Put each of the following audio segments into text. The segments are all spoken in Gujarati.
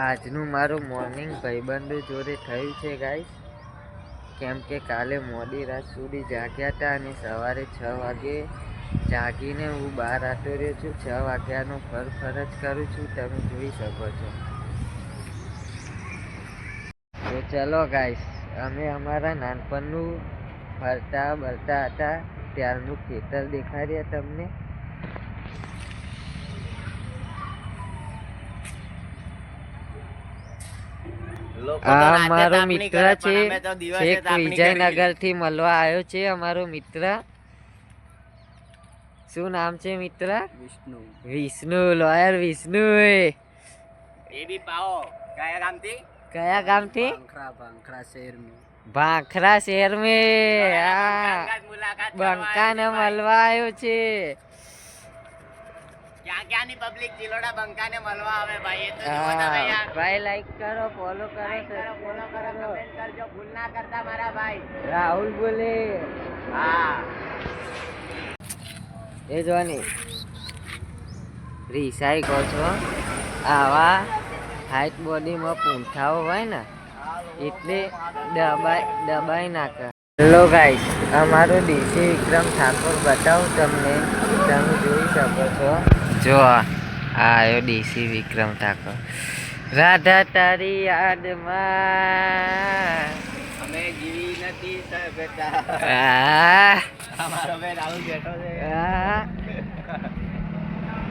આજનું મારું મોર્નિંગ ભાઈબંધો જોડે થયું છે ગાઈસ, કેમ કે કાલે મોડી રાત સુધી જાગ્યા હતા અને સવારે 6 વાગે જાગીને હું બહાર આવતો રહ્યો છું. 6 વાગ્યાનો ફરજ કરું છું, તમે જોઈ શકો છો. તો ચલો ગાઈસ, અમે અમારા નાનપણનું ફરતા બરતા હતા ત્યારનું ખેતર દેખાડ્યા તમને. આ મારો મિત્ર છે, છેક વિજયનગર થી મળવા આવ્યો છે. અમારો મિત્ર, શું નામ છે મિત્ર? વિષ્ણુ, લોયર વિષ્ણુ. કયા ગામથી? ભાખરા શહેર મેં બંકા ને મળવા આવ્યો છે. ક્યાંની પબ્લિક ચિલોડા બંકા ને મળવા આવે ભાઈ. એ તો જોવો તમે યાર. ભાઈ લાઈક કરો, ફોલો કરો, કમેન્ટ કરજો, ભૂલ ના કરતા મારા ભાઈ. રાહુલ બોલે. હા, એ જોની રીસાઈ કહો છો. આવા હાઈટ બોડીમાં પૂંઠાઓ હોય ને એટલે દબાઈ નાખે. હેલો ગાઈસ, અમારો દેશી વિક્રમ ઠાકોર બતાવું તમને, તમે જોઈ શકો છો. જો આ આવ્યો દેશી વિક્રમ ઠાકોર. રાધા તારી યાદમાં અમે જીવી નથી શકતા. અમારો ભાઈ રાહુલ બેઠો છે.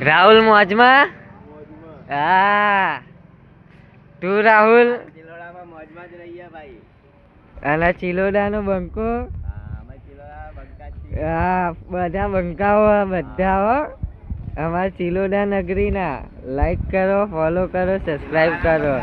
રાહુલ મોજમાં. હા, તું રાહુલ ચિલોડામાં મોજમાં જ રહીએ ભાઈ. અને ચિલોડાનો બંકો. હા, બધા બંકાઓ બધા હો અમારા ચિલોડા નગરીના. લાઈક કરો, ફોલો કરો, સબસ્ક્રાઈબ કરો.